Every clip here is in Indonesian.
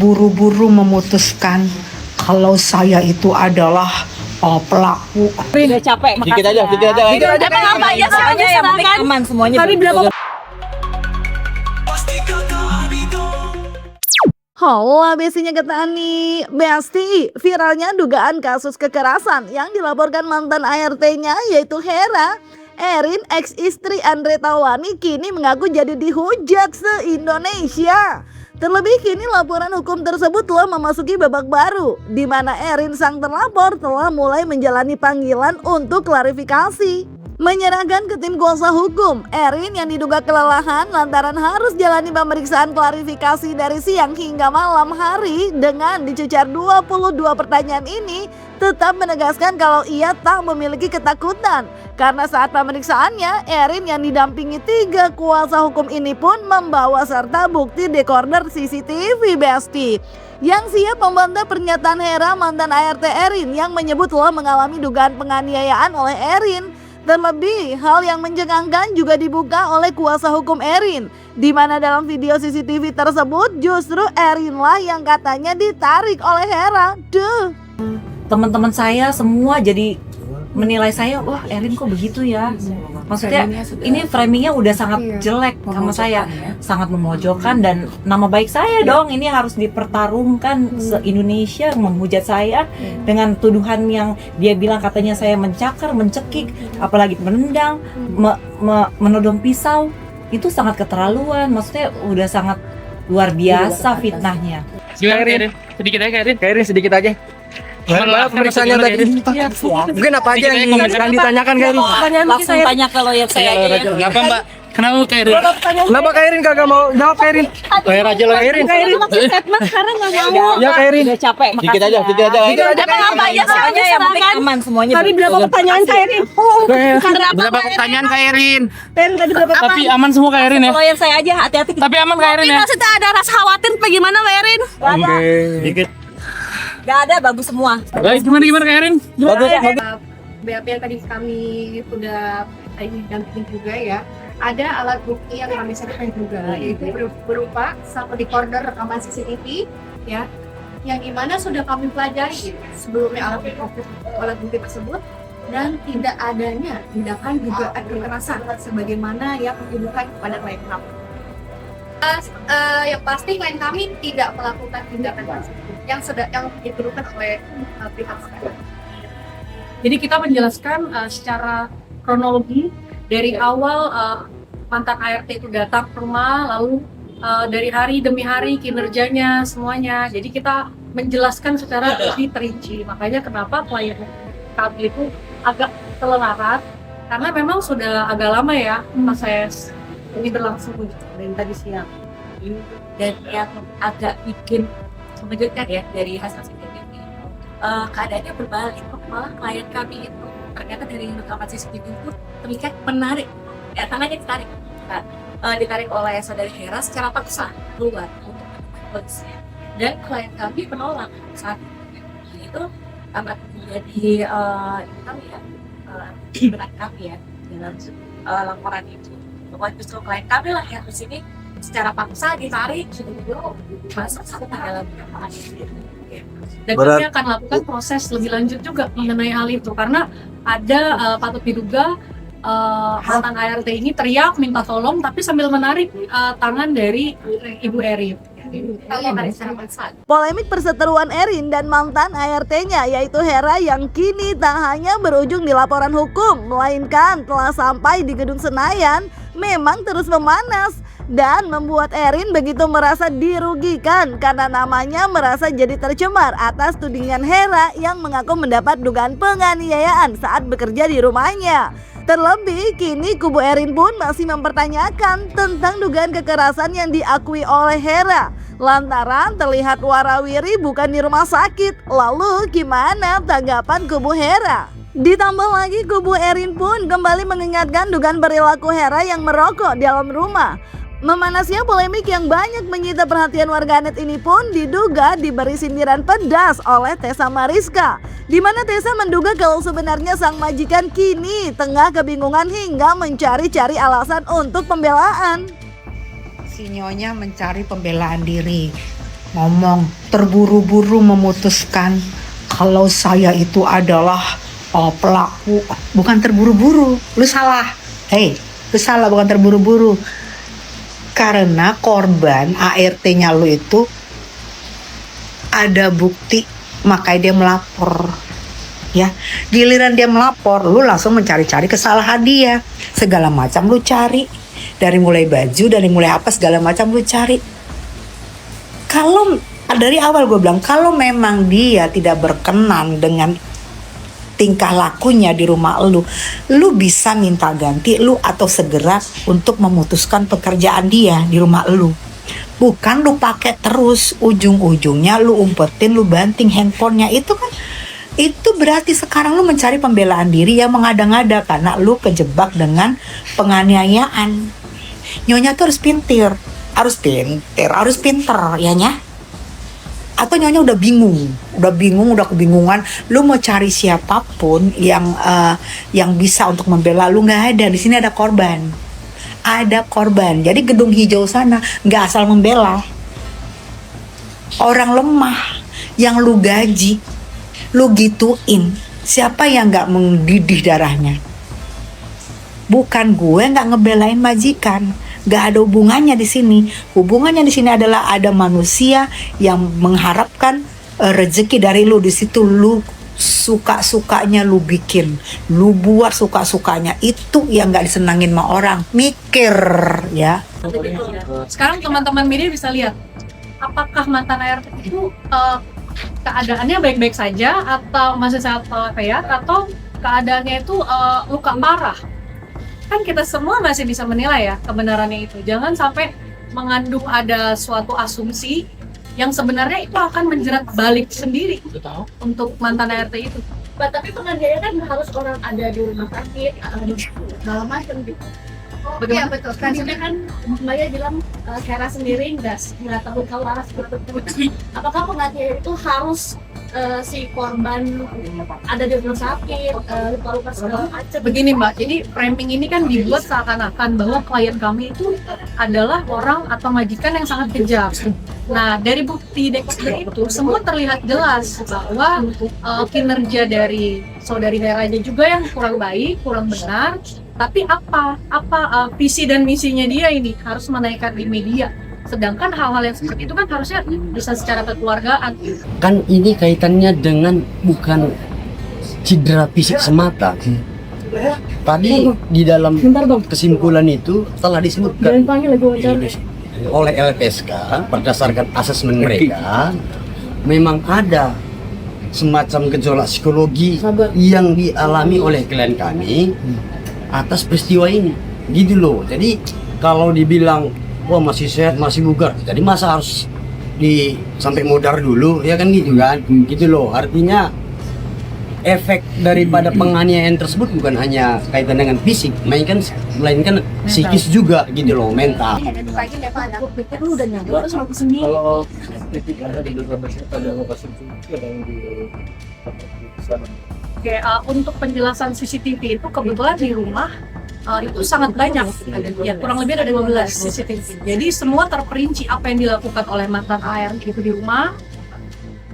terburu-buru memutuskan kalau saya itu adalah pelaku. Udah capek, makasih Dikit aja. Emang apa aja semuanya yang penting aman semuanya. Tapi berapa? Hola besinya Getani, Besti, viralnya dugaan kasus kekerasan yang dilaporkan mantan ART-nya yaitu Hera. Erin, ex-istri Andre Taulany, kini mengaku jadi dihujat se-Indonesia. Terlebih kini laporan hukum tersebut telah memasuki babak baru, di mana Erin sang terlapor telah mulai menjalani panggilan untuk klarifikasi. Menyerahkan ke tim kuasa hukum, Erin yang diduga kelelahan lantaran harus jalani pemeriksaan klarifikasi dari siang hingga malam hari dengan dicecar 22 pertanyaan ini tetap menegaskan kalau ia tak memiliki ketakutan. Karena saat pemeriksaannya, Erin yang didampingi 3 kuasa hukum ini pun membawa serta bukti dekoder CCTV Besti yang siap membantah pernyataan Hera mantan ART Erin yang menyebut telah mengalami dugaan penganiayaan oleh Erin. Terlebih, hal yang mencengangkan juga dibuka oleh kuasa hukum Erin, di mana dalam video CCTV tersebut justru Erin lah yang katanya ditarik oleh Hera. Teman-teman saya semua jadi menilai saya, wah Erin kok begitu ya. Maksudnya ini framingnya udah sangat jelek sama saya, sangat memojokkan dan nama baik saya dong ini harus dipertarungkan se-Indonesia menghujat saya dengan tuduhan yang dia bilang katanya saya mencakar, mencekik, apalagi menendang, menodong pisau. Itu sangat keterlaluan, maksudnya udah sangat luar biasa fitnahnya. Gimana Erin? Sedikit aja Erin. Kairin sedikit aja. Gimana pemeriksaannya tadi? Mungkin apa aja yang ditanyakan Kairin? Langsung tanya ke lawyer saya aja ya. Kenapa Mbak? Kenapa Kairin? Kenapa Kairin kagak mau jawab Kairin? Lawyer aja lah Kairin. Kairin. Statement sekarang nggak mau. Ya Kairin. Udah capek, makasih Dikit aja. Emang apa aja semuanya yang penting aman semuanya. Tadi berapa pertanyaan Kairin? Berapa pertanyaan Kairin? Tadi berapa? Tapi aman semua Kairin ya? Lawyer saya aja, hati-hati. Tapi aman Kairin ya? Maksudnya ada rasa khawatir bagaimana Kairin? Dikit. Gak ada, bagus semua. Baik, gimana Kairin? BAP yang tadi kami sudah dampingin juga ya, ada alat bukti yang kami serahkan juga, yaitu berupa satu recorder rekaman CCTV ya, yang dimana sudah kami pelajari sebelumnya alat bukti tersebut dan tidak adanya tindakan dugaan kekerasan sebagaimana yang dituduhkan kepada klien kami. Yang pasti klien kami tidak melakukan tindakan yang dituduhkan oleh pihak sekarang. Jadi kita menjelaskan secara kronologi dari awal mantan ART itu datang ke rumah, lalu dari hari demi hari kinerjanya semuanya. Jadi kita menjelaskan secara lebih terinci. Makanya kenapa klien kami itu agak kelelahan karena memang sudah agak lama ya proses ini berlangsung dari tadi siang. Dan yang agak bikin mengejutkan ya dari hasil CCTV, keadaannya berbalik. Malah klien kami itu ternyata dari rekaman CCTV itu terlihat menarik, tangannya ditarik, ditarik oleh saudari Hera secara paksa keluar untuk polisi. Dan klien kami menolak saat itu amat menjadi kami ya berat kami ya dalam laporan itu bahwa justru klien kami lah yang di sini secara paksa ditarik masuk ke dalam rekaman itu. Dan kami akan lakukan proses lebih lanjut juga mengenai hal itu karena ada patut diduga mantan ART ini teriak minta tolong tapi sambil menarik tangan dari Ibu Erin. Polemik perseteruan Erin dan mantan ART-nya yaitu Hera yang kini tak hanya berujung di laporan hukum, melainkan telah sampai di Gedung Senayan memang terus memanas dan membuat Erin begitu merasa dirugikan karena namanya merasa jadi tercemar atas tudingan Hera yang mengaku mendapat dugaan penganiayaan saat bekerja di rumahnya. Terlebih kini kubu Erin pun masih mempertanyakan tentang dugaan kekerasan yang diakui oleh Hera lantaran terlihat warawiri bukan di rumah sakit. Lalu gimana tanggapan kubu Hera? Ditambah lagi kubu Erin pun kembali mengingatkan dugaan perilaku Hera yang merokok di dalam rumah. Memanasnya polemik yang banyak menyita perhatian warganet ini pun diduga diberi sindiran pedas oleh Tessa Mariska, di mana Tessa menduga kalau sebenarnya sang majikan kini tengah kebingungan hingga mencari-cari alasan untuk pembelaan. Si Nyonya mencari pembelaan diri. ngomong terburu-buru memutuskan kalau saya itu adalah pelaku. Bukan terburu-buru, lu salah. Hei, lu salah, bukan terburu-buru. Karena korban ART-nya lu itu ada bukti, makanya dia melapor. Ya, giliran dia melapor, lu langsung mencari-cari kesalahan dia. Segala macam lu cari. Dari mulai baju, dari mulai apa, segala macam lu cari. Kalau dari awal gue bilang, kalau memang dia tidak berkenan dengan tingkah lakunya di rumah lu bisa minta ganti lu atau segera untuk memutuskan pekerjaan dia di rumah lu. Bukan lu pakai terus, ujung-ujungnya lu umpetin, lu banting handphonenya. Itu kan, itu berarti sekarang lu mencari pembelaan diri yang mengada-ngada karena lu kejebak dengan penganiayaan. Nyonya tuh harus pinter, ya nya. Atau nyonya udah bingung, udah kebingungan, lu mau cari siapapun yang bisa untuk membela lu, nggak ada. Di sini ada korban. Jadi gedung hijau sana nggak asal membela orang lemah yang lu gaji, lu gituin. Siapa yang nggak mendidih darahnya? Bukan gue nggak ngebelain majikan, nggak ada hubungannya di sini. Hubungannya di sini adalah ada manusia yang mengharapkan rezeki dari lu. Di situ lu suka-sukanya lu bikin, lu buat suka-sukanya. Itu yang nggak disenangin sama orang. Mikir ya. Sekarang teman-teman media bisa lihat apakah mantan ART itu keadaannya baik-baik saja atau masih sehat walafiat atau keadaannya itu luka parah. Kan kita semua masih bisa menilai ya kebenarannya itu. Jangan sampai mengandung ada suatu asumsi yang sebenarnya itu akan menjerat balik sendiri untuk mantan ART itu. Tapi penganiayaan kan harus orang ada di rumah sakit, segala macam gitu. Bagaimana? Ya, betul. Tadinya kan Mbaknya bilang Hera sendiri nggak tahu kalau arah seperti itu. Apakah penganiayaan itu harus si korban ada di rumah sakit, luka-luka segala macam? Begini Mbak, jadi framing ini kan dibuat seakan-akan bahwa klien kami itu adalah orang atau majikan yang sangat kejam. Nah, dari bukti Dexter itu semua terlihat jelas bahwa kinerja dari saudari Heranya juga yang kurang baik, kurang benar. Tapi apa visi dan misinya dia ini harus menaikkan di media. Sedangkan hal-hal yang seperti itu kan harusnya bisa secara kekeluargaan. Kan ini kaitannya dengan bukan cedera fisik semata. Tadi di dalam kesimpulan itu telah disebutkan oleh LPSK berdasarkan asesmen mereka memang ada semacam gejolak psikologi yang dialami oleh klien kami atas peristiwa ini, gitu loh. Jadi kalau dibilang wah masih sehat, masih bugar, jadi masa harus sampai modar dulu, ya kan gitu kan, gitu loh. Artinya efek daripada penganiayaan tersebut bukan hanya kaitan dengan fisik, melainkan psikis juga, gitu loh, mental. Oke, untuk penjelasan CCTV itu kebetulan di rumah itu sangat banyak, ya kurang lebih ada 12 CCTV. Jadi semua terperinci apa yang dilakukan oleh mantan ART itu di rumah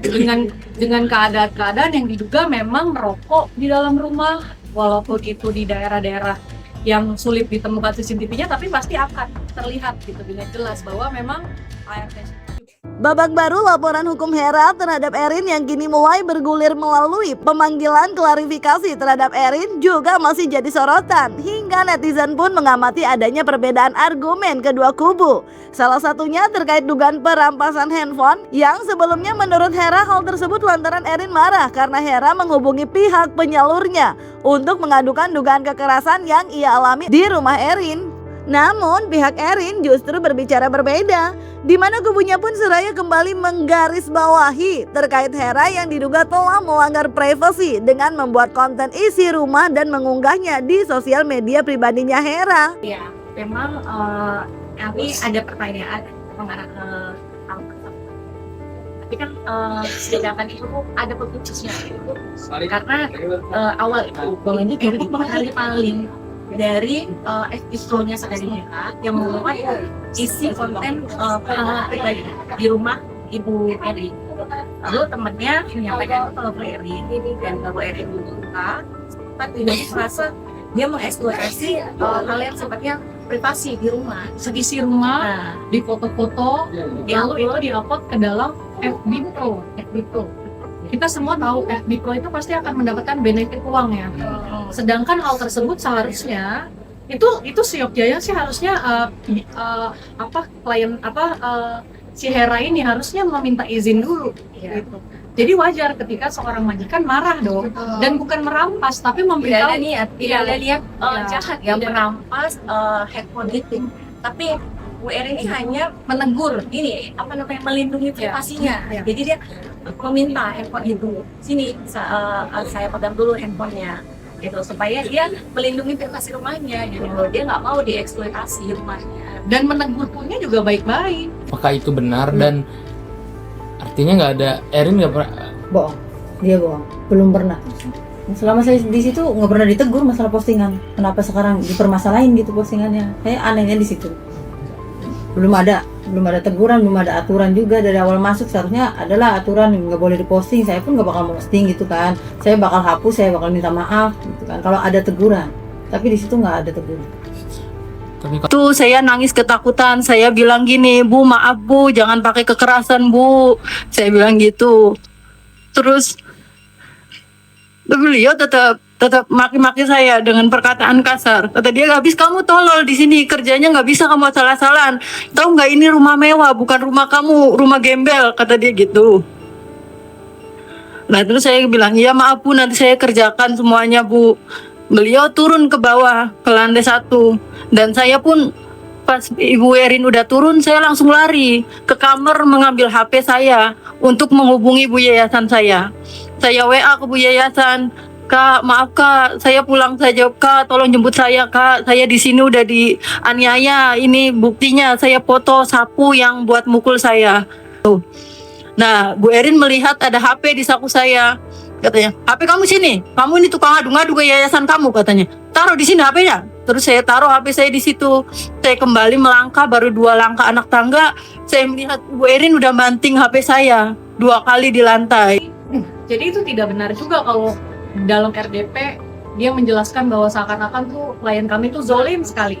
dengan keadaan-keadaan yang diduga memang merokok di dalam rumah, walaupun itu di daerah-daerah yang sulit ditemukan CCTV-nya, tapi pasti akan terlihat gitu dengan jelas bahwa memang ART. Babak baru laporan hukum Hera terhadap Erin yang kini mulai bergulir melalui pemanggilan klarifikasi terhadap Erin juga masih jadi sorotan. Hingga netizen pun mengamati adanya perbedaan argumen kedua kubu. Salah satunya terkait dugaan perampasan handphone yang sebelumnya menurut Hera hal tersebut lantaran Erin marah karena Hera menghubungi pihak penyalurnya untuk mengadukan dugaan kekerasan yang ia alami di rumah Erin. Namun pihak Erin justru berbicara berbeda, di mana kubunya pun seraya kembali menggarisbawahi terkait Hera yang diduga telah melanggar privasi dengan membuat konten isi rumah dan mengunggahnya di sosial media pribadinya Hera. Ya, memang kami ada pertanyaan mengarah ke hal tersebut. Tapi kan sedangkan itu ada pemicunya itu karena awal itu paling dari ex-istrinya saudari Hera yang membuat isi konten pribadi di rumah Ibu Erin. Lalu temennya menyampaikan kalau Bu Erin dan Bu Erin buka, sempat tidak merasa dia mengeksploitasi hal yang sifatnya privasi di rumah. Seisi rumah, Nah, di foto-foto, lalu itu diupload ke dalam FB Pro. Kita semua tahu FB Pro itu pasti akan mendapatkan benefit uang ya. Sedangkan hal tersebut seharusnya itu seyogyanya sih harusnya si Hera ini harusnya meminta izin dulu gitu. Jadi wajar ketika seorang majikan marah dong, dan bukan merampas tapi tidak ada memberitahu. niat, tidak ada niat Ya, jahat yang tidak. merampas handphone itu. Tapi Bu Erin ini hanya menegur, ini apa namanya, melindungi privasinya. Ya. Jadi dia meminta handphone itu, sini saya pegang dulu handphonenya, gitu, supaya dia melindungi privasi rumahnya. Gitu. Dia nggak mau dieksploitasi rumahnya. Dan menegur punnya juga baik-baik. Apakah itu benar dan artinya nggak ada Erin nggak pernah Bohong, dia bohong, belum pernah. Selama saya di situ nggak pernah ditegur masalah postingan. Kenapa sekarang dipermasalahin gitu postingannya? Saya anehnya di situ. Belum ada teguran, belum ada aturan juga dari awal masuk. Seharusnya adalah aturan yang nggak boleh diposting. Saya pun nggak bakal posting gitu kan. Saya bakal hapus, saya bakal minta maaf gitu kan. Kalau ada teguran, tapi di situ nggak ada teguran. Tuh saya nangis ketakutan, saya bilang gini, Bu maaf Bu, jangan pakai kekerasan Bu, saya bilang gitu. Terus beliau tetap maki-maki saya dengan perkataan kasar. Kata dia, habis kamu tolol di sini, kerjanya nggak bisa kamu salah-salahan. Tahu nggak ini rumah mewah, bukan rumah kamu, rumah gembel, kata dia gitu. Nah terus saya bilang, iya maaf Bu, nanti saya kerjakan semuanya Bu. Beliau turun ke bawah, ke lantai 1. Dan saya pun pas Ibu Erin udah turun, saya langsung lari ke kamar mengambil HP saya untuk menghubungi Bu Yayasan saya. Saya WA ke Bu Yayasan, Kak, maaf Kak, saya pulang saja Kak, tolong jemput saya Kak. Saya di sini udah dianiaya, ini buktinya saya foto sapu yang buat mukul saya. Tuh. Nah, Bu Erin melihat ada HP di saku saya. Katanya, HP kamu sini, kamu ini tukang adu-ngadu ke yayasan kamu katanya. Taruh di sini HP-nya. Terus saya taruh HP saya di situ. Saya kembali melangkah, baru 2 langkah anak tangga, saya melihat Bu Erin udah banting HP saya 2 kali di lantai. Jadi itu tidak benar juga kalau dalam RDP dia menjelaskan bahwa seakan-akan tuh klien kami tuh zolim sekali.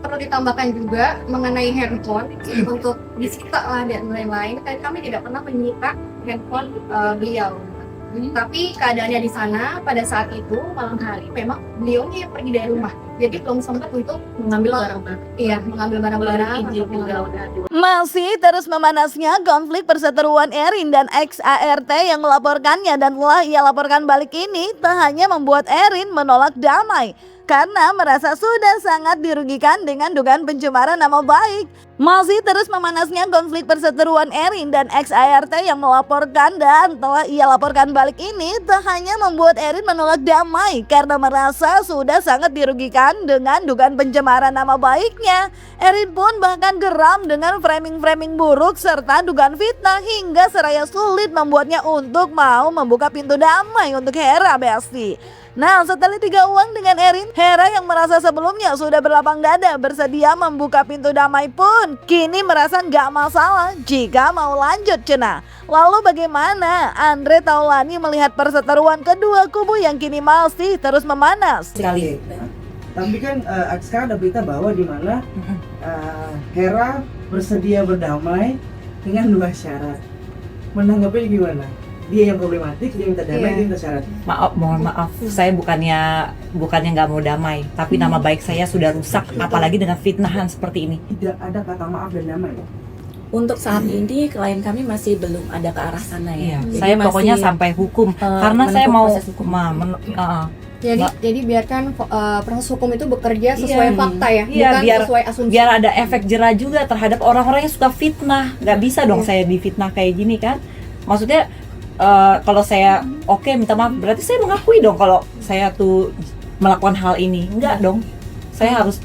Perlu ditambahkan juga mengenai handphone untuk disita lah dan lain-lain. Kami tidak pernah menyita handphone beliau. Tapi keadaannya di sana pada saat itu malam hari memang beliaunya yang pergi dari rumah. Jadi belum sempat untuk Mengambil barang-barang. iya mengambil barang-barang. Izin juga udah. Masih terus memanasnya konflik perseteruan Erin dan ex-ART yang melaporkannya dan telah ia laporkan balik ini tak hanya membuat Erin menolak damai karena merasa sudah sangat dirugikan dengan dugaan pencemaran nama baik. Masih terus memanasnya konflik perseteruan Erin dan ex-ART yang melaporkan dan telah ia laporkan balik ini tak hanya membuat Erin menolak damai karena merasa sudah sangat dirugikan dengan dugaan pencemaran nama baiknya. Erin pun bahkan geram dengan framing-framing buruk serta dugaan fitnah hingga seraya sulit membuatnya untuk mau membuka pintu damai untuk Hera Besti. Nah, setelah 3 uang dengan Erin, Hera yang merasa sebelumnya sudah berlapang dada bersedia membuka pintu damai pun kini merasa nggak masalah jika mau lanjut cenah. Lalu bagaimana Andre Taulani melihat perseteruan kedua kubu yang kini masih terus memanas? Sekali. Tapi kan sekarang ada berita bahwa di mana Hera bersedia berdamai dengan 2 syarat. Menanggapinya gimana? Dia yang problematik, dia minta damai, dia minta syarat. Mohon maaf, saya bukannya nggak mau damai, tapi nama baik saya sudah rusak, apalagi dengan fitnahan seperti ini. Tidak ada kata maaf dan damai. Untuk saat ini klien kami masih belum ada ke arah sana ya. Iya, saya pokoknya sampai hukum, karena saya mau Jadi biarkan proses hukum itu bekerja sesuai fakta ya, Iya, bukan sesuai asumsi. biar ada efek jera juga terhadap orang-orang yang suka fitnah. Nggak bisa dong saya difitnah kayak gini kan. Maksudnya kalau saya minta maaf, berarti saya mengakui dong kalau saya tuh melakukan hal ini. Enggak dong, saya harus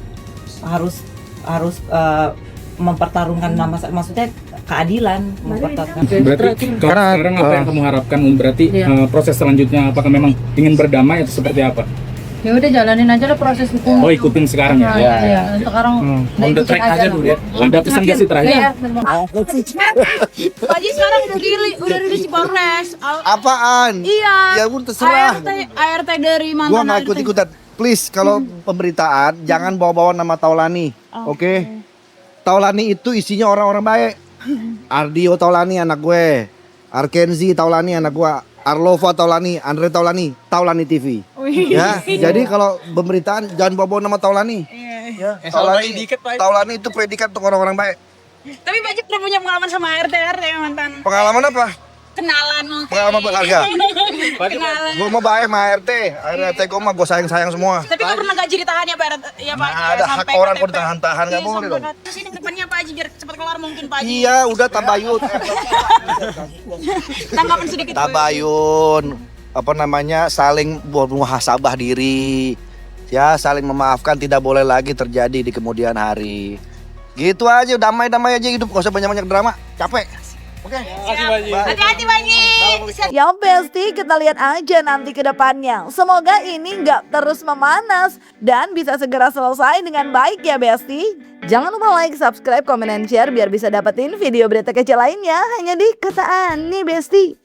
mempertarungkan nama saya, maksudnya keadilan, mempertaruhkan. Berarti sekarang apa yang kamu harapkan? Berarti proses selanjutnya apakah memang ingin berdamai atau seperti apa? Ya udah jalanin aja lah proses hukum. Oh, ikutin sekarang ya. Iya. Sekarang On the track aja dulu ya. Udah pesan gak sih terakhir? Iya. Pak Haji sekarang udah rilis di Polres. Apaan? Iya. Ya udah terserah. ART dari mantan. Gua nggak ikut-ikutan. Please, kalau pemberitaan jangan bawa-bawa nama Taulani. Oke? Taulani itu isinya orang-orang baik. Ardio Taulani anak gue. Arkenzi Taulani anak gue. Arlova Taulani, Andre Taulani, Taulani TV. Ya, jadi kalau pemberitaan jangan bawa-bawa nama Taulani. Ya, Taulani itu predikat untuk orang-orang baik. Tapi Pak Haji pernah punya pengalaman sama ART mantan. Pengalaman apa? Kenalan. Pengalaman berharga. Kenalan. Gue mau baik sama ART gue mah gue sayang semua. Tapi nggak pernah gaji ditahan ya Pak ya Pak. Ada hak orang kok ditahan-tahan nggak boleh dong. Terus ini depannya Pak Haji biar cepat kelar mungkin Pak Haji. Iya, udah tabayun. Tanggapan sedikit. Tabayun, apa namanya, saling muhasabah diri. Ya, saling memaafkan, tidak boleh lagi terjadi di kemudian hari. Gitu aja, damai-damai aja hidup, gak usah banyak-banyak drama. Capek. Oke. Hati-hati Pak Haji. Yang pasti kita lihat aja nanti ke depannya. Semoga ini nggak terus memanas dan bisa segera selesai dengan baik ya Besti. Jangan lupa like, subscribe, komen, dan share biar bisa dapetin video berita kecil lainnya hanya di Kata Ani Besti.